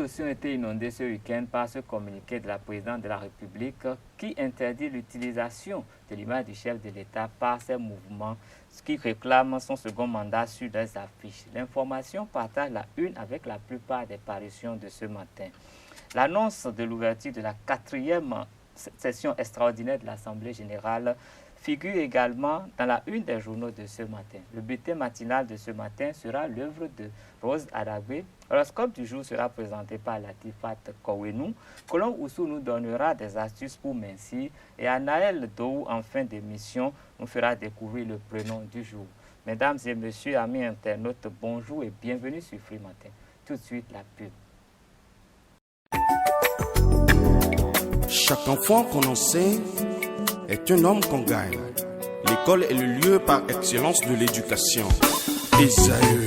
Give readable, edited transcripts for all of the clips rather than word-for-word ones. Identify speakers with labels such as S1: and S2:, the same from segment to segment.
S1: sociaux ont été inondés ce week-end par ce communiqué de la présidente de la République qui interdit l'utilisation de l'image du chef de l'État par ses mouvements qui réclament son second mandat sur des affiches. L'information partage la une avec la plupart des parutions de ce matin. L'annonce de l'ouverture de la 4e session extraordinaire de l'Assemblée générale figure également dans la une des journaux de ce matin. Le bulletin matinal de ce matin sera l'œuvre de Rose Arabé. L'horoscope du jour sera présenté par Latifat Kowenou. Colomb Oussou nous donnera des astuces pour mincir et Anaël Dou, en fin d'émission, nous fera découvrir le prénom du jour. Mesdames et messieurs, amis internautes, bonjour et bienvenue sur Free Matin. Tout de suite, la pub.
S2: Chaque enfant qu'on enseigne est un homme qu'on gagne. L'école est le lieu par excellence de l'éducation. Esaü.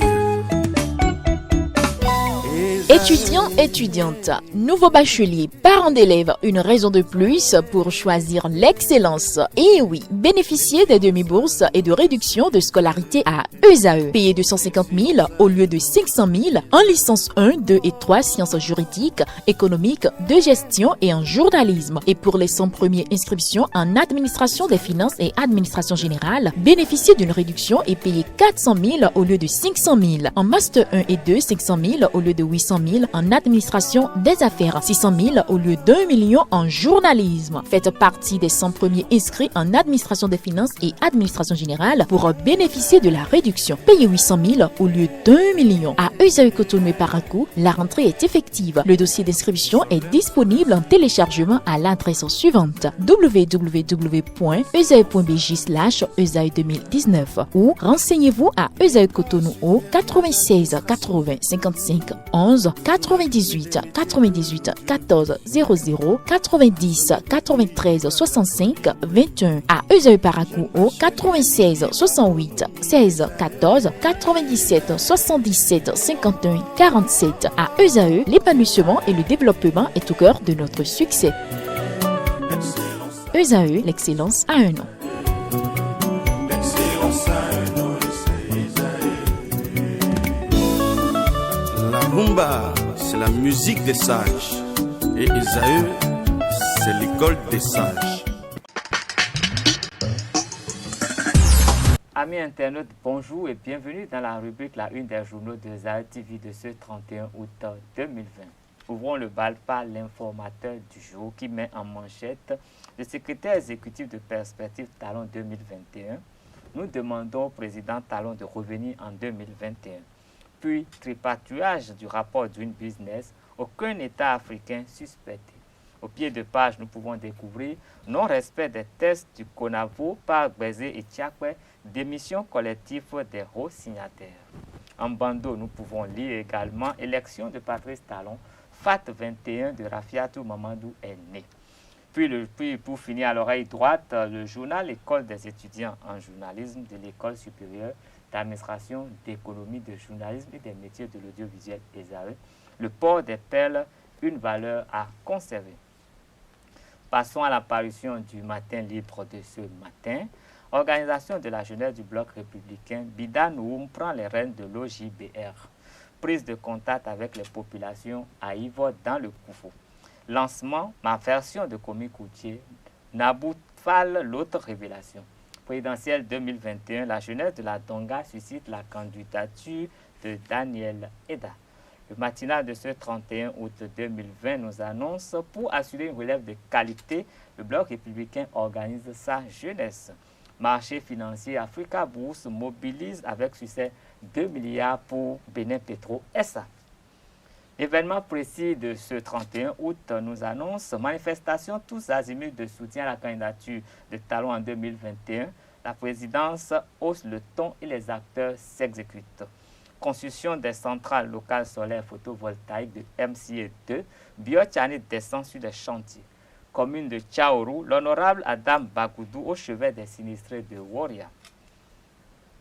S3: Étudiants, étudiantes, nouveaux bacheliers, parents d'élèves, une raison de plus pour choisir l'excellence. Et oui, bénéficiez des demi-bourses et de réductions de scolarité à ESAE. Payez 250 000 au lieu de 500 000 en licence 1, 2 et 3 sciences juridiques, économiques, de gestion et en journalisme. Et pour les 100 premières inscriptions en administration des finances et administration générale, bénéficiez d'une réduction et payez 400 000 au lieu de 500 000. En master 1 et 2, 500 000 au lieu de 800 000 en administration des affaires, 600 000 au lieu d'1 million en journalisme. Faites partie des 100 premiers inscrits en administration des finances et administration générale pour bénéficier de la réduction. Payez 800 000 au lieu d'1 million. À Esaü Cotonou et Parakou, la rentrée est effective. Le dossier d'inscription est disponible en téléchargement à l'adresse suivante www.esaü.bj/esaü2019 ou renseignez-vous à Esaü Cotonou au 96 80 55 11 98 98 14 00 90 93 65 21 à Esaü Parakou au 96 68 16 14 97 77 51 47 à Esaü, l'épanouissement et le développement est au cœur de notre succès. Esaü, l'excellence a un nom.
S2: La rumba, c'est la musique des sages. Et Esaü, c'est l'école des sages.
S1: Amis internautes, bonjour et bienvenue dans la rubrique La Une des journaux de Esaü TV de ce 31 août 2020. Ouvrons le bal par l'informateur du jour qui met en manchette le secrétaire exécutif de Perspective Talon 2021. Nous demandons au président Talon de revenir en 2021. Puis, tripatouillage du rapport Doing Business, aucun État africain suspecté. Au pied de page, nous pouvons découvrir non-respect des tests du CONAVO par Bézé et Tchakwe, démission collective des hauts signataires. En bandeau, nous pouvons lire également élection de Patrice Talon, FAT 21 de Rafiatou Mamadou est né. Puis pour finir à l'oreille droite, le journal École des étudiants en journalisme de l'École supérieure d'administration, d'économie, de journalisme et des métiers de l'audiovisuel ESAE. Le port des perles, une valeur à conserver. Passons à la parution du matin libre de ce matin. Organisation de la jeunesse du bloc républicain, Bida Noum prend les rênes de l'OJBR. Prise de contact avec les populations à Ivor dans le Koufou. Lancement, ma version de comique routier, Nabout Fall, l'autre révélation. Présidentielle 2021, la jeunesse de la Donga suscite la candidature de Daniel Eda. Le matinal de ce 31 août 2020 nous annonce pour assurer une relève de qualité, le bloc républicain organise sa jeunesse. Marché financier Africa Bourse mobilise avec succès 2 milliards pour Bénin Petro SA. Événement précis de ce 31 août nous annonce manifestation tous azimuts de soutien à la candidature de Talon en 2021. La présidence hausse le ton et les acteurs s'exécutent. Construction des centrales locales solaires photovoltaïques de MCA2, Biochani descend sur les chantiers. Commune de Tchaourou, l'honorable Adam Bagoudou au chevet des sinistrés de Woria.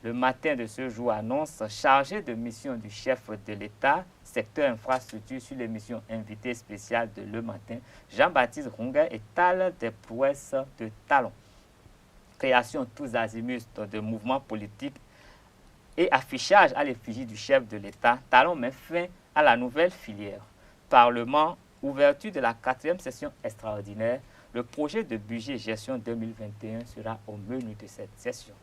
S1: Le matin de ce jour annonce chargé de mission du chef de l'État, secteur infrastructure sur l'émission invité spéciale de Le Matin, Jean-Baptiste Ronguet étale des prouesses de Talon. Création tous azimuts de mouvements politiques et affichage à l'effigie du chef de l'État, Talon met fin à la nouvelle filière. Parlement, ouverture de la 4e session extraordinaire, le projet de budget gestion 2021 sera au menu de cette session.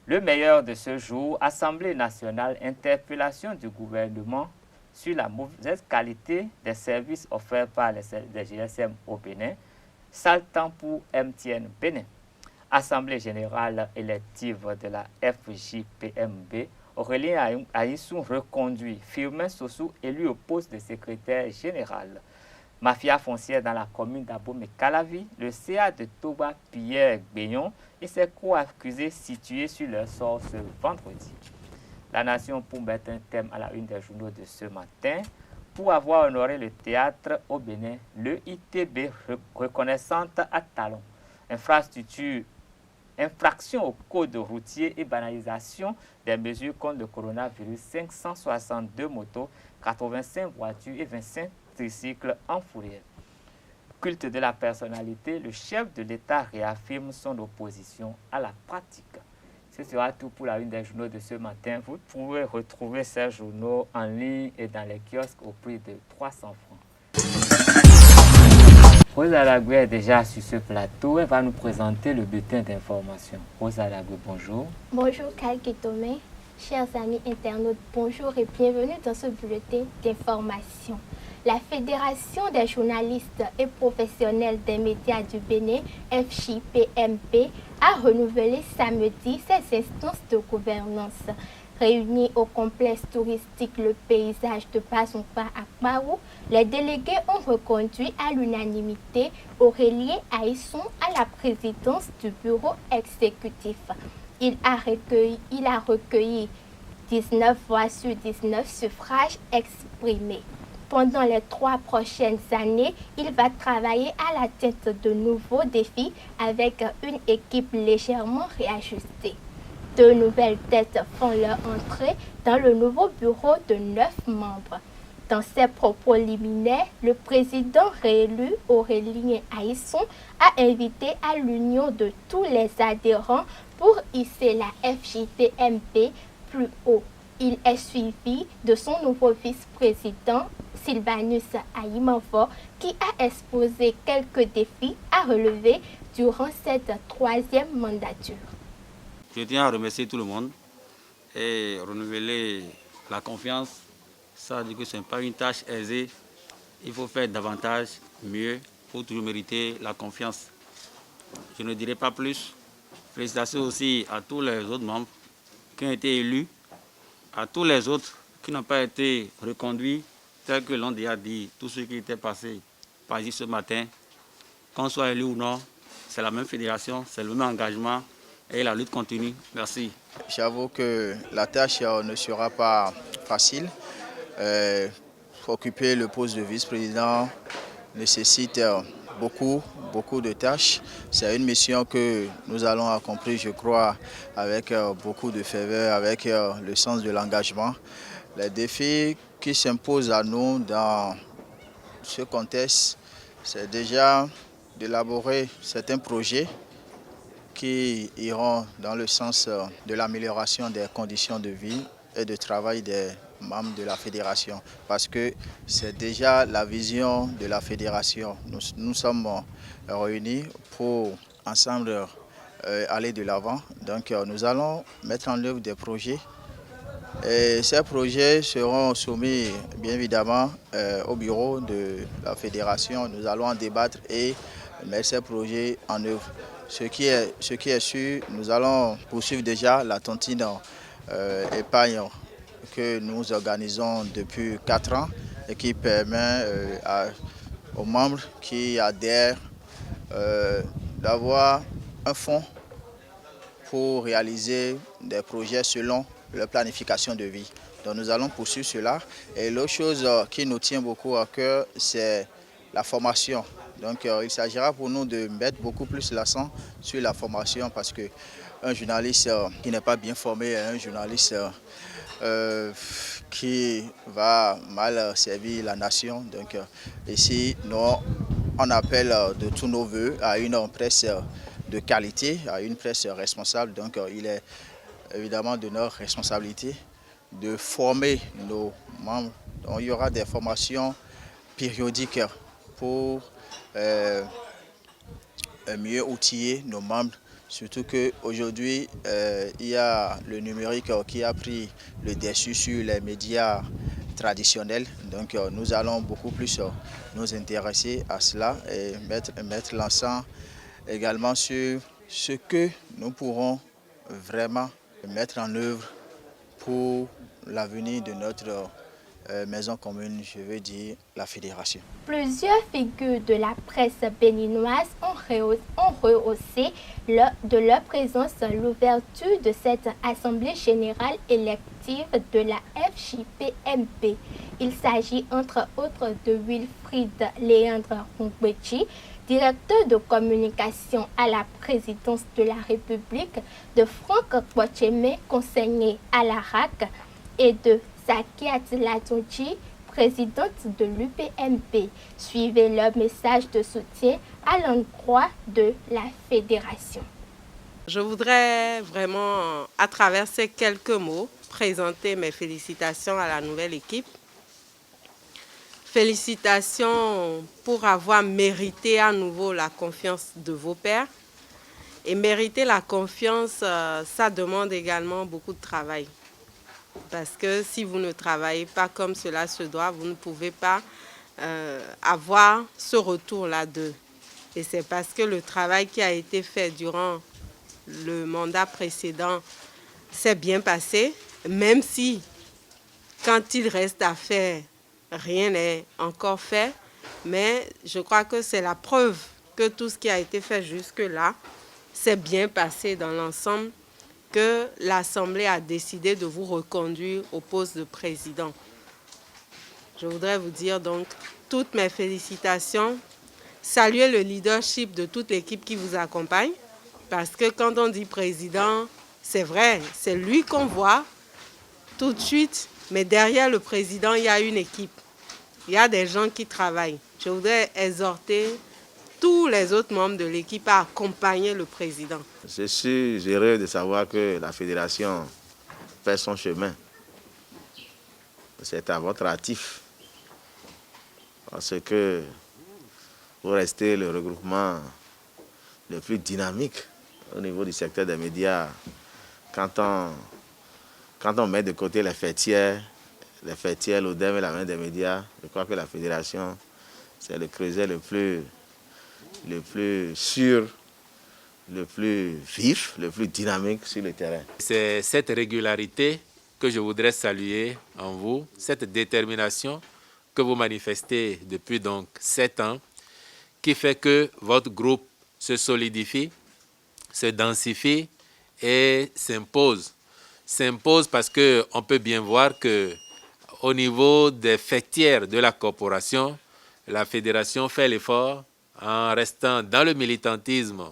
S1: Le meilleur de ce jour, Assemblée nationale, interpellation du gouvernement sur la mauvaise qualité des services offerts par les GSM au Bénin, sale temps pour MTN Bénin. Assemblée générale élective de la FJPMB, Aurélien Aïssou reconduit, Firmin Sossou élu au poste de secrétaire général. Mafia foncière dans la commune d'Abomey-Calavi, le CA de Toba Pierre Gbeyon et ses co-accusés situés sur leur sort ce vendredi. La Nation pour mettre un thème à la une des journaux de ce matin. Pour avoir honoré le théâtre au Bénin, le ITB reconnaissante à talons. Infraction au code routier et banalisation des mesures contre le coronavirus, 562 motos, 85 voitures et 25 tricycles en fourrière. Culte de la personnalité, le chef de l'État réaffirme son opposition à la pratique. Ce sera tout pour la une des journaux de ce matin. Vous pouvez retrouver ces journaux en ligne et dans les kiosques au prix de 300 francs. Rosa Lagoué est déjà sur ce plateau. Elle va nous présenter le bulletin d'information. Rosa Lagoué, bonjour.
S4: Bonjour Kalki Tomé. Chers amis internautes, bonjour et bienvenue dans ce bulletin d'information. La Fédération des journalistes et professionnels des médias du Bénin, FJPMB, a renouvelé samedi ses instances de gouvernance. Réunis au complexe touristique Le Paysage de Bazumpa à Kbarou, les délégués ont reconduit à l'unanimité Aurélien Aïssou à la présidence du bureau exécutif. Il a recueilli 19 voix sur 19 suffrages exprimés. Pendant les 3 prochaines années, il va travailler à la tête de nouveaux défis avec une équipe légèrement réajustée. 2 nouvelles têtes font leur entrée dans le nouveau bureau de 9 membres. Dans ses propos liminaires, le président réélu Aurélien Aïssou a invité à l'union de tous les adhérents pour hisser la FJPMB plus haut. Il est suivi de son nouveau vice-président, Sylvanus Aïmanfo, qui a exposé quelques défis à relever durant cette 3e mandature.
S5: Je tiens à remercier tout le monde et renouveler la confiance. Ça veut dire que ce n'est pas une tâche aisée. Il faut faire davantage, mieux, pour toujours mériter la confiance. Je ne dirai pas plus. Félicitations aussi à tous les autres membres qui ont été élus, à tous les autres qui n'ont pas été reconduits, tel que l'on déjà dit, tous ceux qui étaient passés par ici ce matin, qu'on soit élu ou non, c'est la même fédération, c'est le même engagement et la lutte continue. Merci.
S6: J'avoue que la tâche ne sera pas facile. Occuper le poste de vice-président nécessite beaucoup de tâches. C'est une mission que nous allons accomplir, je crois, avec beaucoup de ferveur, avec le sens de l'engagement. Les défis qui s'imposent à nous dans ce contexte, c'est déjà d'élaborer certains projets qui iront dans le sens de l'amélioration des conditions de vie et de travail des membres de la fédération. Parce que c'est déjà la vision de la fédération. Nous sommes réunis pour ensemble aller de l'avant. Donc nous allons mettre en œuvre des projets. Et ces projets seront soumis bien évidemment au bureau de la fédération. Nous allons en débattre et mettre ces projets en œuvre. Ce qui est sûr, nous allons poursuivre déjà la tontine épargne que nous organisons depuis 4 ans et qui permet aux membres qui adhèrent d'avoir un fonds pour réaliser des projets selon leur planification de vie. Donc nous allons poursuivre cela. Et l'autre chose qui nous tient beaucoup à cœur, c'est la formation. Donc il s'agira pour nous de mettre beaucoup plus l'accent sur la formation parce qu'un journaliste qui n'est pas bien formé est un journaliste qui va mal servir la nation. Donc ici, on appelle de tous nos voeux à une presse de qualité, à une presse responsable. Donc il est évidemment de notre responsabilité de former nos membres Donc, il y aura des formations périodiques pour mieux outiller nos membres. Surtout qu'aujourd'hui, il y a le numérique qui a pris le dessus sur les médias traditionnels. Donc nous allons beaucoup plus nous intéresser à cela et mettre l'accent également sur ce que nous pourrons vraiment mettre en œuvre pour l'avenir de notre maison commune, je veux dire la fédération.
S4: Plusieurs figures de la presse béninoise ont rehaussé de leur présence l'ouverture de cette Assemblée générale élective de la FJPMP. Il s'agit entre autres de Wilfried Léandre Rungbechi, directeur de communication à la présidence de la République, de Franck Kwacheme, conseiller à la RAC, et de Zakiat Latonji, présidente de l'UPMP. Suivez leur message de soutien à l'endroit de la fédération.
S7: Je voudrais vraiment, à travers ces quelques mots, présenter mes félicitations à la nouvelle équipe. Félicitations pour avoir mérité à nouveau la confiance de vos pairs. Et mériter la confiance, ça demande également beaucoup de travail. Parce que si vous ne travaillez pas comme cela se doit, vous ne pouvez pas avoir ce retour-là d'eux. Et c'est parce que le travail qui a été fait durant le mandat précédent s'est bien passé, même si quand il reste à faire, rien n'est encore fait. Mais je crois que c'est la preuve que tout ce qui a été fait jusque-là s'est bien passé dans l'ensemble, que l'Assemblée a décidé de vous reconduire au poste de président. Je voudrais vous dire donc toutes mes félicitations, saluer le leadership de toute l'équipe qui vous accompagne, parce que quand on dit président, c'est vrai, c'est lui qu'on voit tout de suite, mais derrière le président, il y a une équipe, il y a des gens qui travaillent. Je voudrais exhorter tous les autres membres de l'équipe à accompagner le président.
S8: Je suis heureux de savoir que la fédération fait son chemin. C'est à votre actif. Parce que vous restez le regroupement le plus dynamique au niveau du secteur des médias. Quand on met de côté les fêtières, l'ODEM et la main des médias, je crois que la fédération, c'est le creuset le plus sûr, le plus vif, le plus dynamique sur le terrain.
S9: C'est cette régularité que je voudrais saluer en vous, cette détermination que vous manifestez depuis donc 7 ans, qui fait que votre groupe se solidifie, se densifie et s'impose. S'impose parce qu'on peut bien voir qu'au niveau des fêtières de la corporation, la fédération fait l'effort, en restant dans le militantisme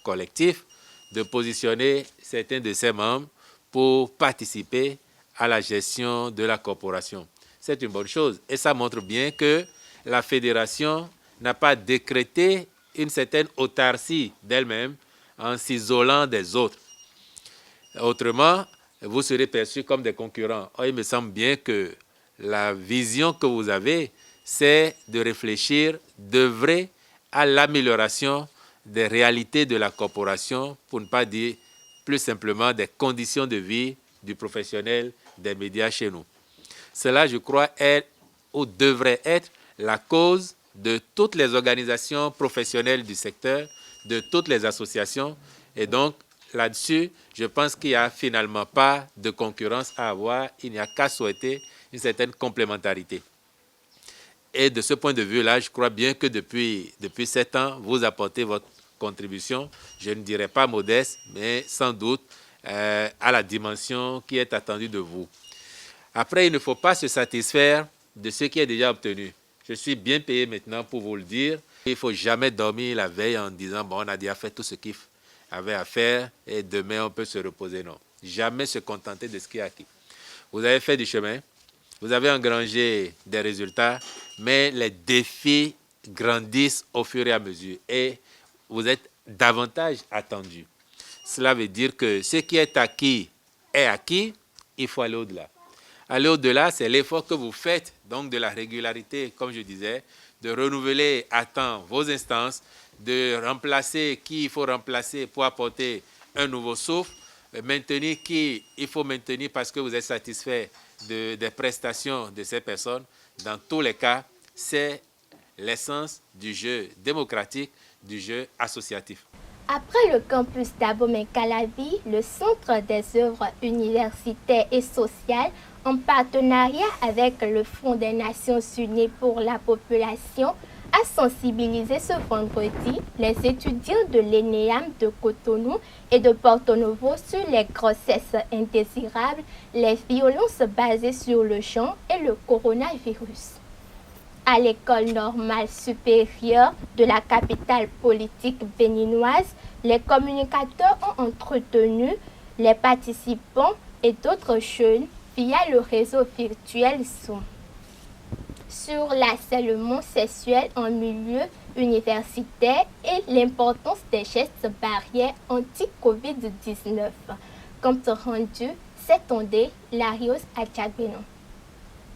S9: collectif, de positionner certains de ses membres pour participer à la gestion de la corporation. C'est une bonne chose et ça montre bien que la fédération n'a pas décrété une certaine autarcie d'elle-même en s'isolant des autres. Autrement, vous serez perçus comme des concurrents. Or, il me semble bien que la vision que vous avez, c'est de réfléchir, d'œuvrer à l'amélioration des réalités de la corporation, pour ne pas dire plus simplement des conditions de vie du professionnel des médias chez nous. Cela, je crois, est ou devrait être la cause de toutes les organisations professionnelles du secteur, de toutes les associations. Et donc, là-dessus, je pense qu'il n'y a finalement pas de concurrence à avoir. Il n'y a qu'à souhaiter une certaine complémentarité. Et de ce point de vue-là, je crois bien que depuis 7 ans, vous apportez votre contribution, je ne dirais pas modeste, mais sans doute à la dimension qui est attendue de vous. Après, il ne faut pas se satisfaire de ce qui est déjà obtenu. Je suis bien payé maintenant pour vous le dire. Il ne faut jamais dormir la veille en disant « bon, on a déjà fait tout ce qu'il avait à faire et demain on peut se reposer ». Non, jamais se contenter de ce qui est acquis. Vous avez fait du chemin, vous avez engrangé des résultats, mais les défis grandissent au fur et à mesure et vous êtes davantage attendu. Cela veut dire que ce qui est acquis, il faut aller au-delà. aller au-delà, c'est l'effort que vous faites, donc de la régularité, comme je disais, de renouveler à temps vos instances, de remplacer qui il faut remplacer pour apporter un nouveau souffle, maintenir qui il faut maintenir parce que vous êtes satisfait des prestations de ces personnes. Dans tous les cas, c'est l'essence du jeu démocratique, du jeu associatif.
S4: Après le campus d'Abomey-Calavi, le Centre des œuvres universitaires et sociales, en partenariat avec le Fonds des Nations Unies pour la population, a sensibilisé ce vendredi les étudiants de l'ENEAM de Cotonou et de Porto Novo sur les grossesses indésirables, les violences basées sur le genre et le coronavirus. À l'école normale supérieure de la capitale politique béninoise, les communicateurs ont entretenu les participants et d'autres jeunes via le réseau virtuel Zoom sur l'harcèlement sexuel en milieu universitaire et l'importance des gestes barrières anti-Covid-19. Compte rendu, s'étendait Larios Adjagbeno.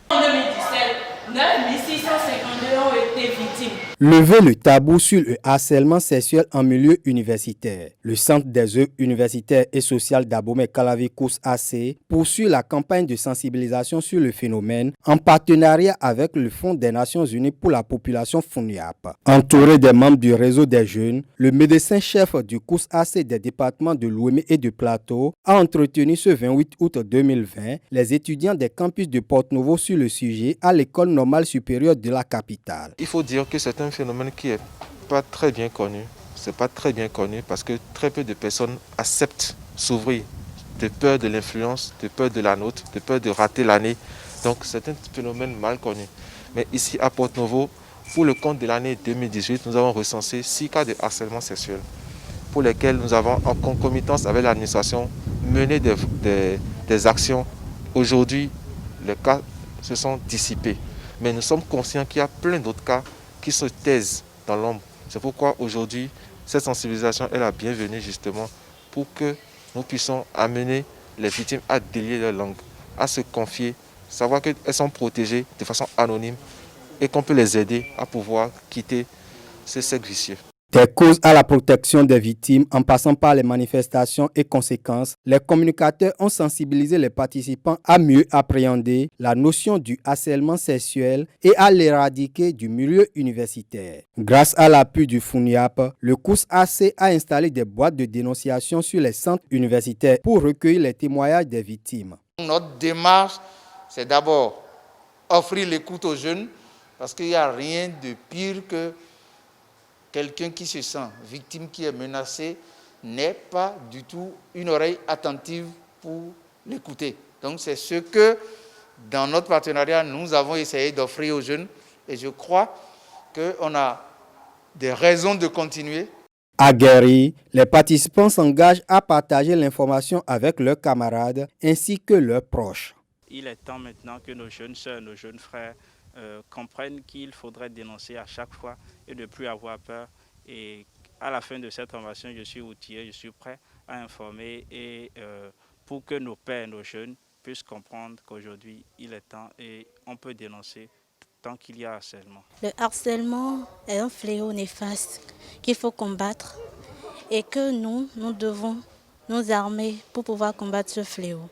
S10: En 2017, 9652 ont été victimes.
S11: Lever le tabou sur le harcèlement sexuel en milieu universitaire. Le Centre des œuvres universitaires et sociales d'Abomey-Calavi COUS-AC poursuit la campagne de sensibilisation sur le phénomène en partenariat avec le Fonds des Nations Unies pour la population FONUAP. Entouré des membres du réseau des jeunes, le médecin-chef du COUS-AC des départements de Lomé et de Plateau a entretenu ce 28 août 2020 les étudiants des campus de Porto Novo sur le sujet à l'école normale supérieure de la capitale.
S12: Il faut dire que c'est un phénomène qui n'est pas très bien connu. C'est pas très bien connu parce que très peu de personnes acceptent s'ouvrir de peur de l'influence, de peur de la note, de peur de rater l'année. Donc c'est un phénomène mal connu. Mais ici à Porto Novo, pour le compte de l'année 2018, nous avons recensé 6 cas de harcèlement sexuel pour lesquels nous avons en concomitance avec l'administration mené des actions. Aujourd'hui, les cas se sont dissipés. Mais nous sommes conscients qu'il y a plein d'autres cas qui se taisent dans l'ombre. C'est pourquoi aujourd'hui, cette sensibilisation est la bienvenue justement pour que nous puissions amener les victimes à délier leur langue, à se confier, savoir qu'elles sont protégées de façon anonyme et qu'on peut les aider à pouvoir quitter ce cercle vicieux.
S11: Des causes à la protection des victimes en passant par les manifestations et conséquences, les communicateurs ont sensibilisé les participants à mieux appréhender la notion du harcèlement sexuel et à l'éradiquer du milieu universitaire. Grâce à l'appui du FONUAP, le COUS-AC a installé des boîtes de dénonciation sur les centres universitaires pour recueillir les témoignages des victimes.
S13: Notre démarche, c'est d'abord offrir l'écoute aux jeunes parce qu'il n'y a rien de pire que quelqu'un qui se sent victime, qui est menacé, n'est pas du tout une oreille attentive pour l'écouter. Donc c'est ce que, dans notre partenariat, nous avons essayé d'offrir aux jeunes. Et je crois qu'on a des raisons de continuer.
S11: Aguerris, les participants s'engagent à partager l'information avec leurs camarades ainsi que leurs proches.
S14: Il est temps maintenant que nos jeunes sœurs, nos jeunes frères comprennent qu'il faudrait dénoncer à chaque fois et de ne plus avoir peur. Et à la fin de cette formation, je suis outillé, je suis prêt à informer et pour que nos pères, nos jeunes puissent comprendre qu'aujourd'hui, il est temps et on peut dénoncer tant qu'il y a harcèlement.
S15: Le harcèlement est un fléau néfaste qu'il faut combattre et que nous devons nous armer pour pouvoir combattre ce fléau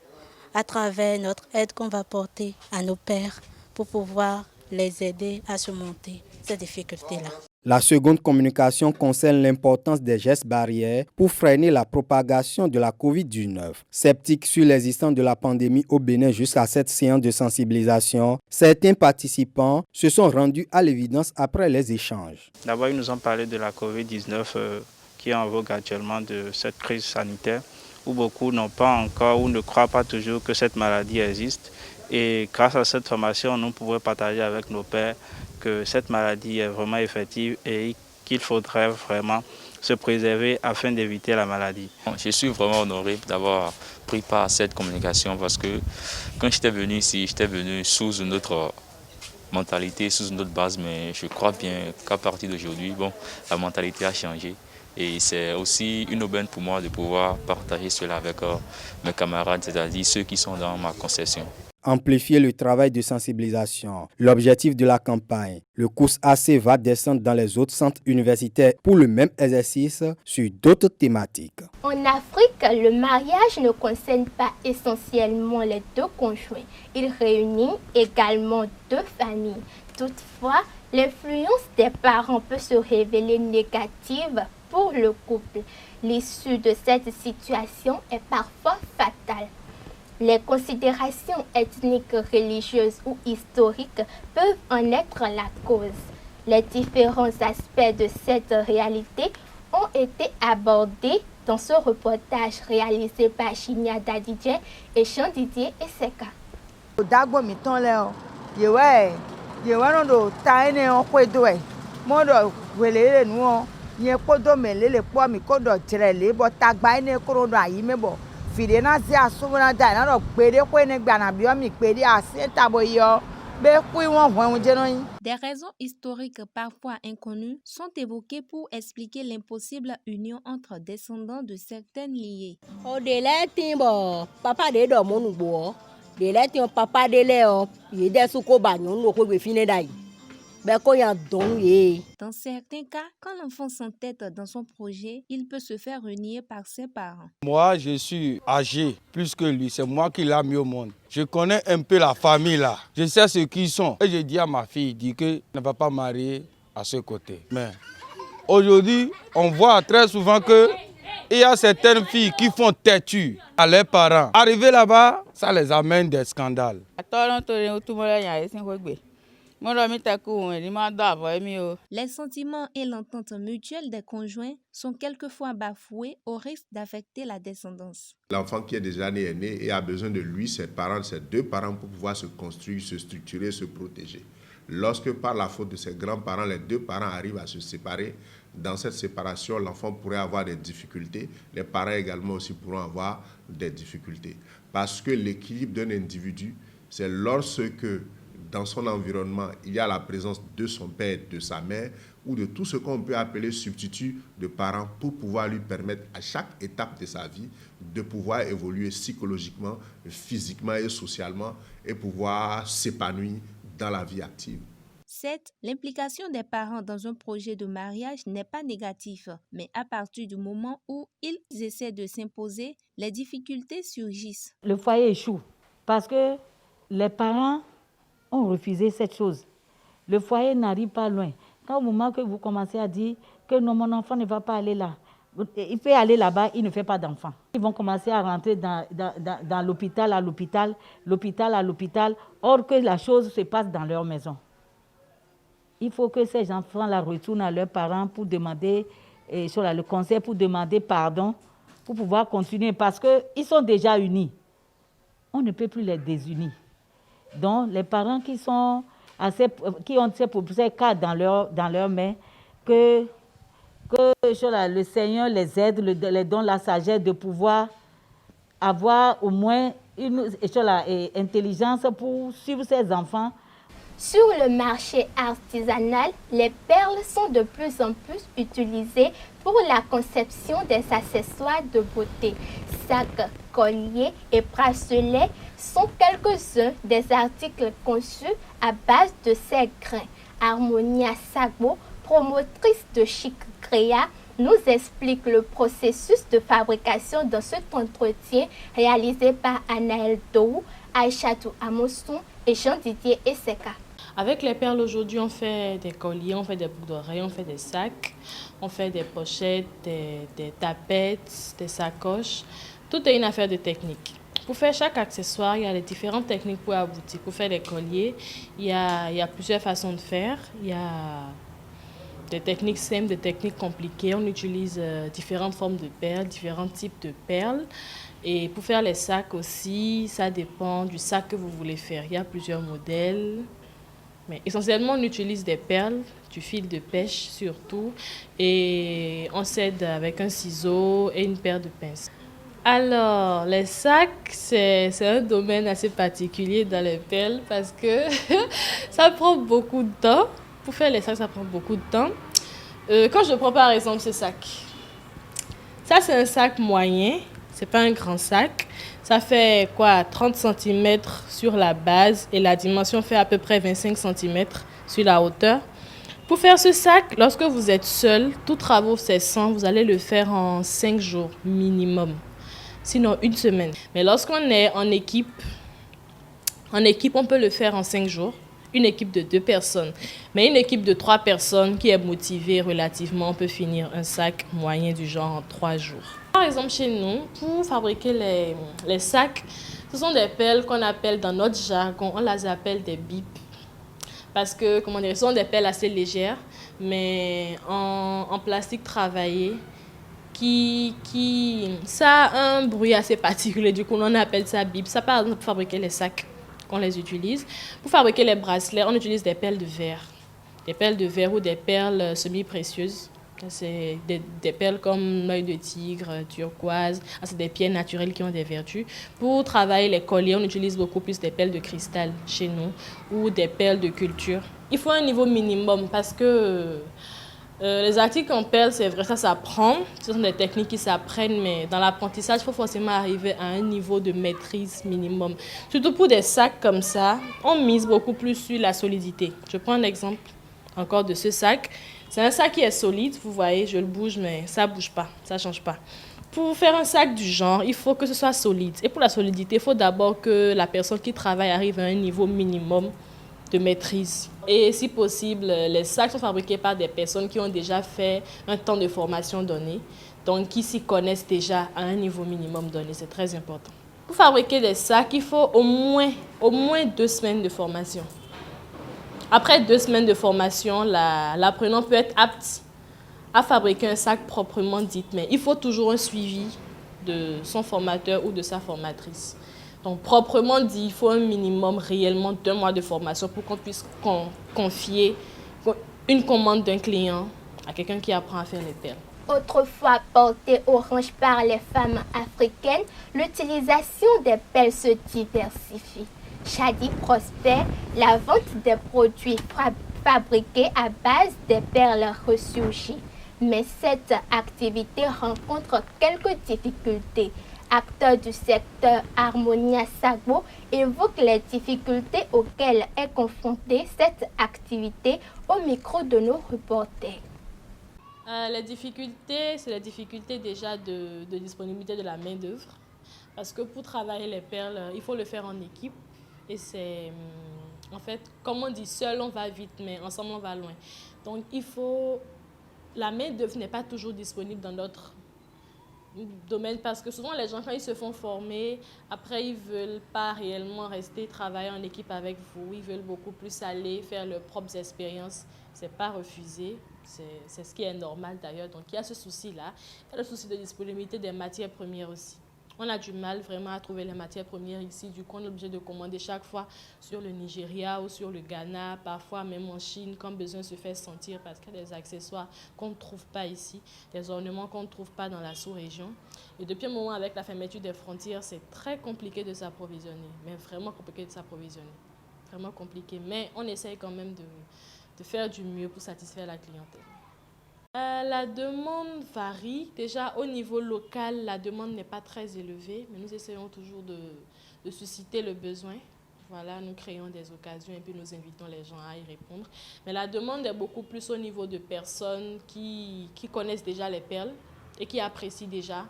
S15: à travers notre aide qu'on va porter à nos pères pour pouvoir les aider à surmonter ces difficultés-là.
S11: La seconde communication concerne l'importance des gestes barrières pour freiner la propagation de la COVID-19. Sceptiques sur l'existence de la pandémie au Bénin jusqu'à cette séance de sensibilisation, certains participants se sont rendus à l'évidence après les échanges.
S14: D'abord, ils nous ont parlé de la COVID-19 qui est en vogue actuellement, de cette crise sanitaire, où beaucoup n'ont pas encore ou ne croient pas toujours que cette maladie existe. Et grâce à cette formation, nous pouvons partager avec nos pairs que cette maladie est vraiment effective et qu'il faudrait vraiment se préserver afin d'éviter la maladie.
S16: Je suis vraiment honoré d'avoir pris part à cette communication parce que quand j'étais venu ici, j'étais venu sous une autre mentalité, sous une autre base, mais je crois bien qu'à partir d'aujourd'hui, la mentalité a changé. Et c'est aussi une aubaine pour moi de pouvoir partager cela avec mes camarades, c'est-à-dire ceux qui sont dans ma concession.
S11: Amplifier le travail de sensibilisation. L'objectif de la campagne. Le COUS AC va descendre dans les autres centres universitaires pour le même exercice sur d'autres thématiques.
S4: En Afrique, le mariage ne concerne pas essentiellement les deux conjoints. Il réunit également deux familles. Toutefois, l'influence des parents peut se révéler négative pour le couple. L'issue de cette situation est parfois fatale. Les considérations ethniques, religieuses ou historiques peuvent en être la cause. Les différents aspects de cette réalité ont été abordés dans ce reportage réalisé par Chinia Dadidje et Jean Didier Eseka.
S17: Des raisons historiques parfois inconnues sont évoquées pour expliquer l'impossible union entre descendants de certaines liées. Dans certains cas, quand l'enfant s'entête dans son projet, il peut se faire renier par ses parents.
S18: Moi, je suis âgé plus que lui. C'est moi qui l'ai mis au monde. Je connais un peu la famille là. Je sais ce qu'ils sont. Et je dis à ma fille, dit que ne va pas marier à ce côté. Mais aujourd'hui, on voit très souvent que il y a certaines filles qui font têtu à leurs parents. Arriver là-bas, ça les amène des scandales.
S17: Les sentiments et l'entente mutuelle des conjoints sont quelquefois bafoués au risque d'affecter la descendance.
S19: L'enfant qui est déjà né est né et a besoin de lui, ses parents, ses deux parents pour pouvoir se construire, se structurer, se protéger. Lorsque par la faute de ses grands-parents, les deux parents arrivent à se séparer, dans cette séparation, l'enfant pourrait avoir des difficultés. Les parents également aussi pourront avoir des difficultés. Parce que l'équilibre d'un individu, c'est lorsque dans son environnement, il y a la présence de son père, de sa mère, ou de tout ce qu'on peut appeler substitut de parents pour pouvoir lui permettre à chaque étape de sa vie de pouvoir évoluer psychologiquement, physiquement et socialement et pouvoir s'épanouir dans la vie active.
S17: Certes, l'implication des parents dans un projet de mariage n'est pas négative, mais à partir du moment où ils essaient de s'imposer, les difficultés surgissent.
S20: Le foyer échoue parce que les parents ont refusé cette chose. Le foyer n'arrive pas loin. Quand au moment que vous commencez à dire que non, mon enfant ne va pas aller là, il peut aller là-bas, il ne fait pas d'enfant. Ils vont commencer à rentrer dans l'hôpital à l'hôpital, l'hôpital à l'hôpital, or que la chose se passe dans leur maison. Il faut que ces enfants-là retournent à leurs parents pour demander le conseil, pour demander pardon, pour pouvoir continuer, parce qu'ils sont déjà unis. On ne peut plus les désunir. Donc, les parents qui ont ces cas dans leurs mains, que le Seigneur les aide, les donne la sagesse de pouvoir avoir au moins une intelligence pour suivre ces enfants.
S4: Sur le marché artisanal, les perles sont de plus en plus utilisées pour la conception des accessoires de beauté. Sacs, colliers et bracelets sont quelques-uns des articles conçus à base de ces grains. Harmonia Sagbo, promotrice de Chic Créa, nous explique le processus de fabrication dans cet entretien réalisé par Anaël Dou, Aïchatou Amousson et Jean-Didier Eseka.
S10: Avec les perles aujourd'hui, on fait des colliers, on fait des boucles d'oreilles, on fait des sacs, on fait des pochettes, des tapettes, des sacoches. Tout est une affaire de technique. Pour faire chaque accessoire, il y a les différentes techniques pour aboutir. Pour faire des colliers, il y a plusieurs façons de faire. Il y a des techniques simples, des techniques compliquées. On utilise différentes formes de perles, différents types de perles. Et pour faire les sacs aussi, ça dépend du sac que vous voulez faire. Il y a plusieurs modèles. Mais essentiellement, on utilise des perles, du fil de pêche surtout, et on s'aide avec un ciseau et une paire de pinces. Alors, les sacs, c'est un domaine assez particulier dans les perles parce que ça prend beaucoup de temps. Pour faire les sacs, ça prend beaucoup de temps. Quand je prends par exemple ce sac, ça c'est un sac moyen, c'est pas un grand sac. Ça fait quoi, 30 cm sur la base et la dimension fait à peu près 25 cm sur la hauteur. Pour faire ce sac, lorsque vous êtes seul, tous travaux cessants, vous allez le faire en 5 jours minimum, sinon 1 semaine. Mais lorsqu'on est en équipe, on peut le faire en 5 jours. Une équipe de 2 personnes. Mais une équipe de 3 personnes qui est motivée relativement peut finir un sac moyen du genre en 3 jours. Par exemple, chez nous, pour fabriquer les sacs, ce sont des pelles qu'on appelle dans notre jargon, on les appelle des bips. Parce que, comment dire, ce sont des pelles assez légères, mais en plastique travaillé, ça a un bruit assez particulier. Du coup, on appelle ça bip. Ça, par exemple, pour fabriquer les sacs, on les utilise. Pour fabriquer les bracelets, on utilise des perles de verre. Des perles de verre ou des perles semi-précieuses. C'est des perles comme l'œil de tigre, turquoise. C'est des pierres naturelles qui ont des vertus. Pour travailler les colliers, on utilise beaucoup plus des perles de cristal chez nous ou des perles de culture. Il faut un niveau minimum parce que les articles en perles, c'est vrai, ça s'apprend. Ce sont des techniques qui s'apprennent, mais dans l'apprentissage, il faut forcément arriver à un niveau de maîtrise minimum. Surtout pour des sacs comme ça, on mise beaucoup plus sur la solidité. Je prends un exemple encore de ce sac. C'est un sac qui est solide, vous voyez, je le bouge, mais ça ne bouge pas, ça ne change pas. Pour faire un sac du genre, il faut que ce soit solide. Et pour la solidité, il faut d'abord que la personne qui travaille arrive à un niveau minimum de maîtrise. Et si possible, les sacs sont fabriqués par des personnes qui ont déjà fait un temps de formation donné, donc qui s'y connaissent déjà à un niveau minimum donné. C'est très important. Pour fabriquer des sacs, il faut au moins 2 semaines de formation. Après 2 semaines de formation, l'apprenant peut être apte à fabriquer un sac proprement dit, mais il faut toujours un suivi de son formateur ou de sa formatrice. Donc, proprement dit, il faut un minimum réellement d'1 mois de formation pour qu'on puisse confier une commande d'un client à quelqu'un qui apprend à faire les perles.
S4: Autrefois portée au range par les femmes africaines, l'utilisation des perles se diversifie. Chadi prospère, la vente des produits fabriqués à base des perles ressurgit. Mais cette activité rencontre quelques difficultés. Acteur du secteur Harmonia Sagbo évoque les difficultés auxquelles est confrontée cette activité au micro de nos reporters.
S10: Les difficultés, c'est les difficultés déjà de disponibilité de la main-d'œuvre. Parce que pour travailler les perles, il faut le faire en équipe. Et c'est, en fait, comme on dit, seul on va vite, mais ensemble on va loin. Donc la main-d'œuvre n'est pas toujours disponible dans notre domaine parce que souvent les gens, quand ils se font former, après ils ne veulent pas réellement rester travailler en équipe avec vous. Ils veulent beaucoup plus aller faire leurs propres expériences. Ce n'est pas refusé. C'est ce qui est normal d'ailleurs. Donc il y a ce souci-là. Il y a le souci de disponibilité des matières premières aussi. On a du mal vraiment à trouver les matières premières ici. Du coup, on est obligé de commander chaque fois sur le Nigeria ou sur le Ghana, parfois même en Chine, quand besoin se fait sentir parce qu'il y a des accessoires qu'on ne trouve pas ici, des ornements qu'on ne trouve pas dans la sous-région. Et depuis un moment, avec la fermeture des frontières, c'est très compliqué de s'approvisionner, mais vraiment compliqué de s'approvisionner. Vraiment compliqué, mais on essaye quand même de faire du mieux pour satisfaire la clientèle. La demande varie. Déjà, au niveau local, la demande n'est pas très élevée, mais nous essayons toujours de susciter le besoin. Voilà, nous créons des occasions et puis nous invitons les gens à y répondre. Mais la demande est beaucoup plus au niveau de personnes qui connaissent déjà les perles et qui apprécient déjà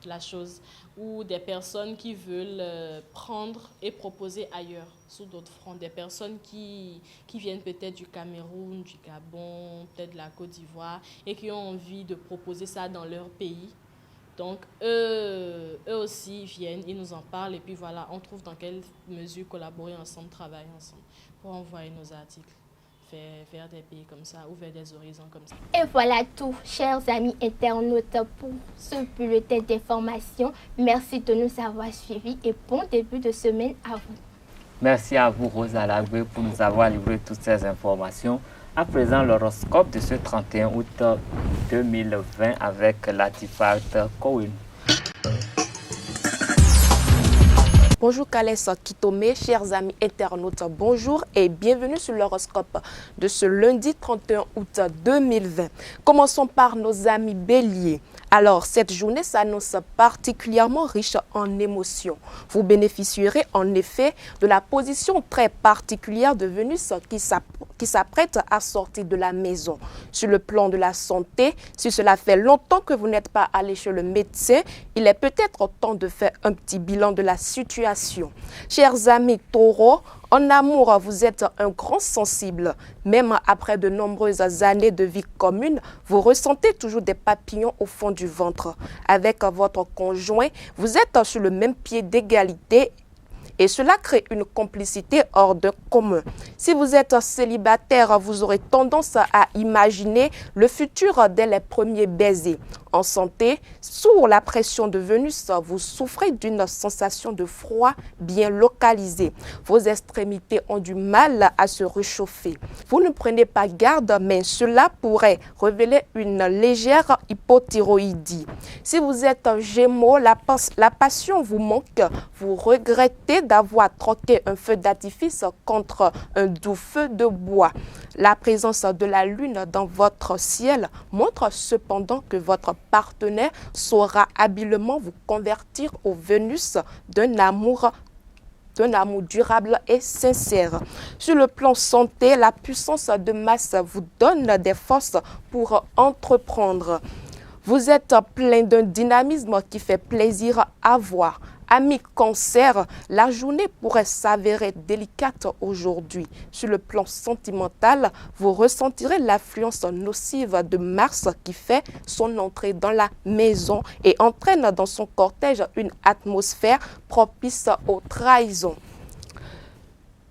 S10: la chose, ou des personnes qui veulent prendre et proposer ailleurs, sous d'autres fronts, des personnes qui viennent peut-être du Cameroun, du Gabon, peut-être de la Côte d'Ivoire, et qui ont envie de proposer ça dans leur pays. Donc, eux aussi viennent, ils nous en parlent, et puis voilà, on trouve dans quelle mesure collaborer ensemble, travailler ensemble, pour envoyer nos articles vers des pays comme ça ou vers des horizons comme ça.
S4: Et voilà tout, chers amis internautes, pour ce bulletin d'information. Merci de nous avoir suivis et bon début de semaine à vous.
S1: Merci à vous, Rosa Lagbe, pour nous avoir livré toutes ces informations. À présent, l'horoscope de ce 31 août 2020 avec Latifat Kowin.
S21: Bonjour Kalès Kitome, chers amis internautes, bonjour et bienvenue sur l'horoscope de ce lundi 31 août 2020. Commençons par nos amis béliers. Alors, cette journée s'annonce particulièrement riche en émotions. Vous bénéficierez en effet de la position très particulière de Vénus qui s'apprête à sortir de la maison. Sur le plan de la santé, si cela fait longtemps que vous n'êtes pas allé chez le médecin, il est peut-être temps de faire un petit bilan de la situation. Chers amis taureaux, en amour, vous êtes un grand sensible. Même après de nombreuses années de vie commune, vous ressentez toujours des papillons au fond du ventre. Avec votre conjoint, vous êtes sur le même pied d'égalité et cela crée une complicité hors de commun. Si vous êtes célibataire, vous aurez tendance à imaginer le futur dès les premiers baisers. En santé, sous la pression de Vénus, vous souffrez d'une sensation de froid bien localisée. Vos extrémités ont du mal à se réchauffer. Vous ne prenez pas garde, mais cela pourrait révéler une légère hypothyroïdie. Si vous êtes Gémeaux, la passion vous manque. Vous regrettez d'avoir troqué un feu d'artifice contre un doux feu de bois. La présence de la lune dans votre ciel montre cependant que votre partenaire saura habilement vous convertir au Vénus d'un amour durable et sincère. Sur le plan santé, la puissance de masse vous donne des forces pour entreprendre. Vous êtes plein d'un dynamisme qui fait plaisir à voir. Amis Cancer, la journée pourrait s'avérer délicate aujourd'hui. Sur le plan sentimental, vous ressentirez l'influence nocive de Mars qui fait son entrée dans la maison et entraîne dans son cortège une atmosphère propice aux trahisons.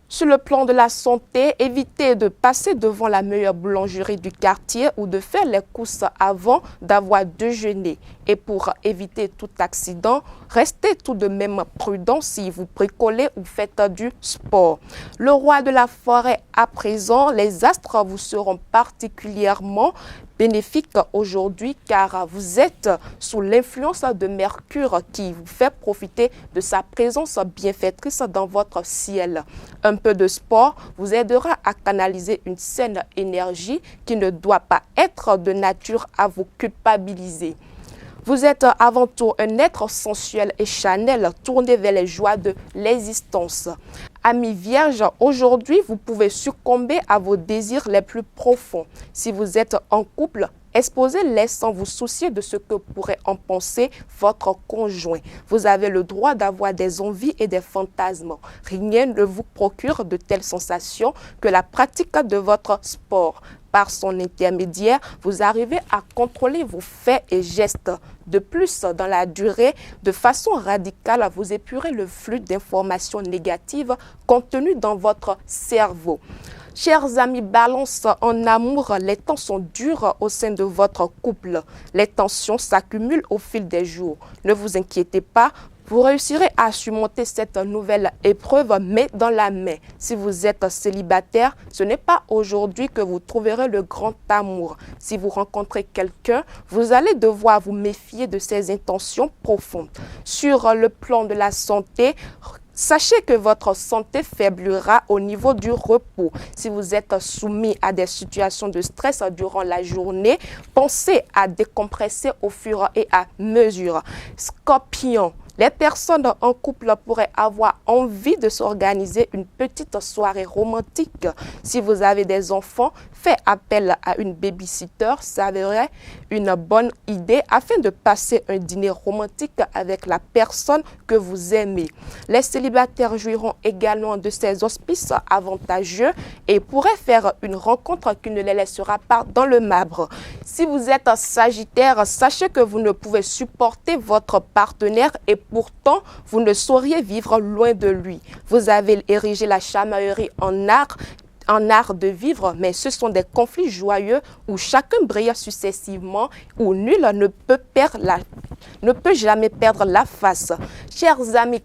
S21: Sur le plan de la santé, évitez de passer devant la meilleure boulangerie du quartier ou de faire les courses avant d'avoir déjeuné. Et pour éviter tout accident, restez tout de même prudent si vous bricolez ou faites du sport. Le roi de la forêt à présent, les astres vous seront particulièrement bénéfiques aujourd'hui car vous êtes sous l'influence de Mercure qui vous fait profiter de sa présence bienfaitrice dans votre ciel. Un peu de sport vous aidera à canaliser une saine énergie qui ne doit pas être de nature à vous culpabiliser. Vous êtes avant tout un être sensuel et charnel tourné vers les joies de l'existence. Amis vierges, aujourd'hui, vous pouvez succomber à vos désirs les plus profonds. Si vous êtes en couple, exposez-les sans vous soucier de ce que pourrait en penser votre conjoint. Vous avez le droit d'avoir des envies et des fantasmes. Rien ne vous procure de telles sensations que la pratique de votre sport. Par son intermédiaire, vous arrivez à contrôler vos faits et gestes. De plus, dans la durée, de façon radicale, vous épurez le flux d'informations négatives contenues dans votre cerveau. Chers amis Balance, en amour, les temps sont durs au sein de votre couple. Les tensions s'accumulent au fil des jours. Ne vous inquiétez pas. Vous réussirez à surmonter cette nouvelle épreuve, mais dans la main. Si vous êtes célibataire, ce n'est pas aujourd'hui que vous trouverez le grand amour. Si vous rencontrez quelqu'un, vous allez devoir vous méfier de ses intentions profondes. Sur le plan de la santé, sachez que votre santé faiblira au niveau du repos. Si vous êtes soumis à des situations de stress durant la journée, pensez à décompresser au fur et à mesure. Scorpion. Les personnes en couple pourraient avoir envie de s'organiser une petite soirée romantique. Si vous avez des enfants, faites appel à une babysitter, ça serait une bonne idée afin de passer un dîner romantique avec la personne que vous aimez. Les célibataires jouiront également de ces auspices avantageux et pourraient faire une rencontre qui ne les laissera pas dans le marbre. Si vous êtes Sagittaire, sachez que vous ne pouvez supporter votre partenaire et pourtant, vous ne sauriez vivre loin de lui. Vous avez érigé la chamaillerie en art de vivre, mais ce sont des conflits joyeux où chacun brille successivement, où nul ne peut jamais perdre la face. Chers amis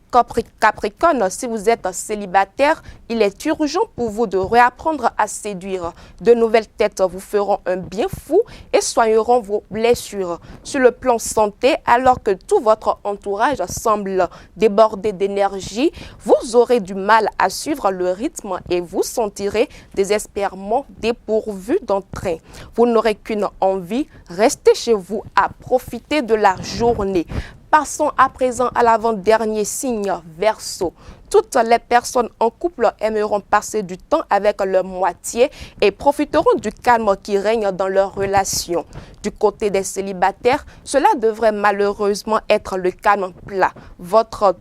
S21: Capricorne, si vous êtes célibataire, il est urgent pour vous de réapprendre à séduire. De nouvelles têtes vous feront un bien fou et soigneront vos blessures. Sur le plan santé, alors que tout votre entourage semble déborder d'énergie, vous aurez du mal à suivre le rythme et vous sentirez désespérément dépourvu d'entrain. Vous n'aurez qu'une envie, restez chez vous à profiter de la journée. Passons à présent à l'avant-dernier signe Verseau. Toutes les personnes en couple aimeront passer du temps avec leur moitié et profiteront du calme qui règne dans leur relation. Du côté des célibataires, cela devrait malheureusement être le calme plat. Votre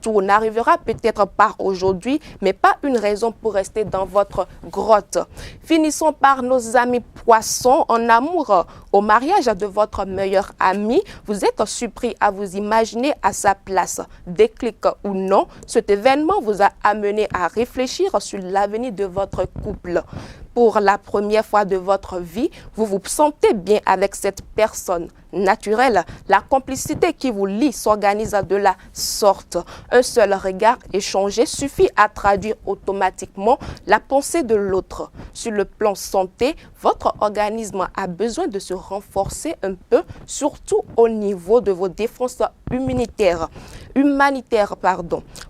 S21: tour n'arrivera peut-être pas aujourd'hui, mais pas une raison pour rester dans votre grotte. Finissons par nos amis poissons en amour. Au mariage de votre meilleur ami, vous êtes surpris à vous imaginer à sa place. Déclic ou non, cet événement vous a amené à réfléchir sur l'avenir de votre couple. Pour la première fois de votre vie, vous vous sentez bien avec cette personne naturelle. La complicité qui vous lie s'organise de la sorte. Un seul regard échangé suffit à traduire automatiquement la pensée de l'autre. Sur le plan santé, votre organisme a besoin de se renforcer un peu, surtout au niveau de vos défenses humanitaires.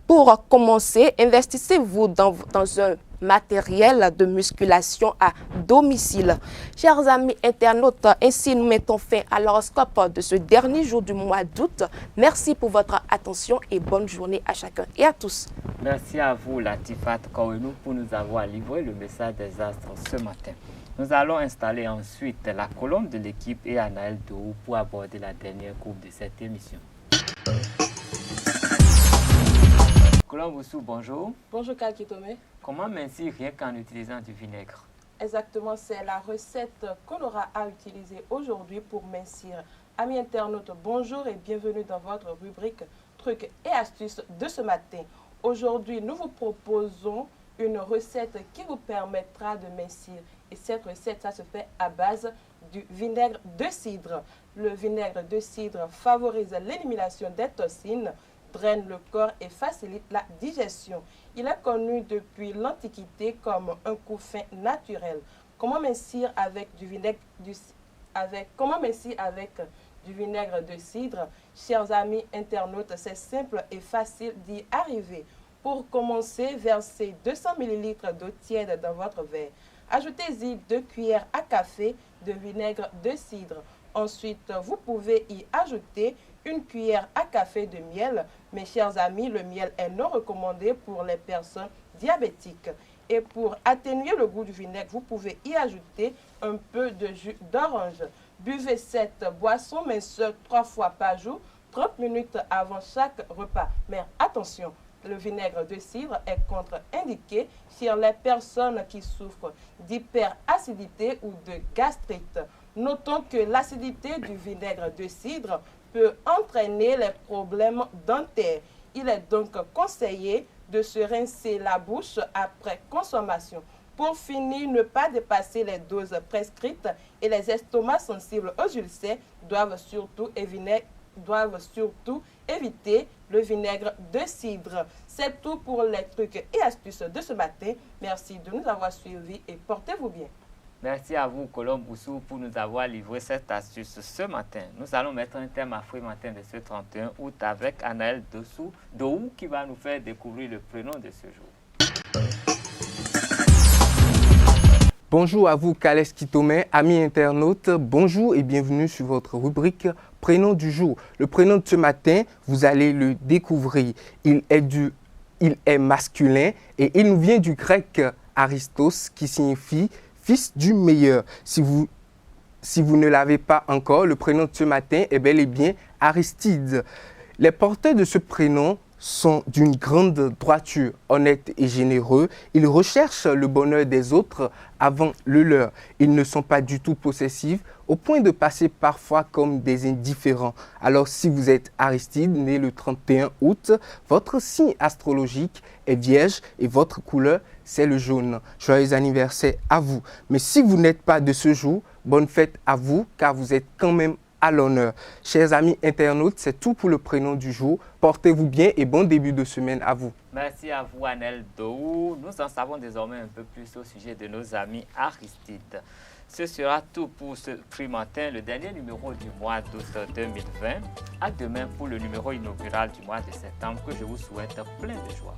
S21: Pour commencer, investissez-vous dans un matériel de musculation à domicile. Chers amis internautes, ainsi nous mettons fin à l'horoscope de ce dernier jour du mois d'août. Merci pour votre attention et bonne journée à chacun et à tous.
S1: Merci à vous, Latifat Kouenou, pour nous avoir livré le message des astres ce matin. Nous allons installer ensuite la colonne de l'équipe et Anaël Dou pour aborder la dernière coupe de cette émission. Colombe Boussou, bonjour.
S3: Bonjour Kalkitome.
S1: Comment mincir rien qu'en utilisant du vinaigre?
S3: Exactement, c'est la recette qu'on aura à utiliser aujourd'hui pour mincir. Amis internautes, bonjour et bienvenue dans votre rubrique trucs et astuces de ce matin. Aujourd'hui, nous vous proposons une recette qui vous permettra de mincir. Et cette recette, ça se fait à base du vinaigre de cidre. Le vinaigre de cidre favorise l'élimination des toxines, draine le corps et facilite la digestion. Il est connu depuis l'Antiquité comme un couffin naturel. Comment mincir avec du vinaigre de cidre? Chers amis internautes, c'est simple et facile d'y arriver. Pour commencer, versez 200 ml d'eau tiède dans votre verre. Ajoutez-y 2 cuillères à café de vinaigre de cidre. Ensuite, vous pouvez y ajouter 1 cuillère à café de miel. Mes chers amis, le miel est non recommandé pour les personnes diabétiques. Et pour atténuer le goût du vinaigre, vous pouvez y ajouter un peu de jus d'orange. Buvez cette boisson minceur 3 fois par jour, 30 minutes avant chaque repas. Mais attention, le vinaigre de cidre est contre-indiqué chez les personnes qui souffrent d'hyperacidité ou de gastrite. Notons que l'acidité du vinaigre de cidre peut entraîner les problèmes dentaires. Il est donc conseillé de se rincer la bouche après consommation. Pour finir, ne pas dépasser les doses prescrites et les estomacs sensibles aux ulcères doivent surtout éviter le vinaigre de cidre. C'est tout pour les trucs et astuces de ce matin. Merci de nous avoir suivis et portez-vous bien.
S1: Merci à vous, Colombe Boussou, pour nous avoir livré cette astuce ce matin. Nous allons mettre un thème à Fruit Matin de ce 31 août avec Anaël Dou qui va nous faire découvrir le prénom de ce jour.
S22: Bonjour à vous, Kales Kitome, amis internautes. Bonjour et bienvenue sur votre rubrique Prénom du jour. Le prénom de ce matin, vous allez le découvrir. Il est masculin et il nous vient du grec Aristos qui signifie fils du meilleur. Si vous ne l'avez pas encore, le prénom de ce matin est bel et bien Aristide. Les porteurs de ce prénom sont d'une grande droiture, honnêtes et généreux. Ils recherchent le bonheur des autres avant le leur. Ils ne sont pas du tout possessifs, au point de passer parfois comme des indifférents. Alors si vous êtes Aristide, né le 31 août, votre signe astrologique est Vierge et votre couleur, c'est le jaune. Joyeux anniversaire à vous. Mais si vous n'êtes pas de ce jour, bonne fête à vous, car vous êtes quand même à l'honneur. Chers amis internautes, c'est tout pour le prénom du jour. Portez-vous bien et bon début de semaine à vous.
S1: Merci à vous, Anaël Dou. Nous en savons désormais un peu plus au sujet de nos amis Aristide. Ce sera tout pour ce Fruit Matin, le dernier numéro du mois d'août 2020. À demain pour le numéro inaugural du mois de septembre que je vous souhaite plein de joie.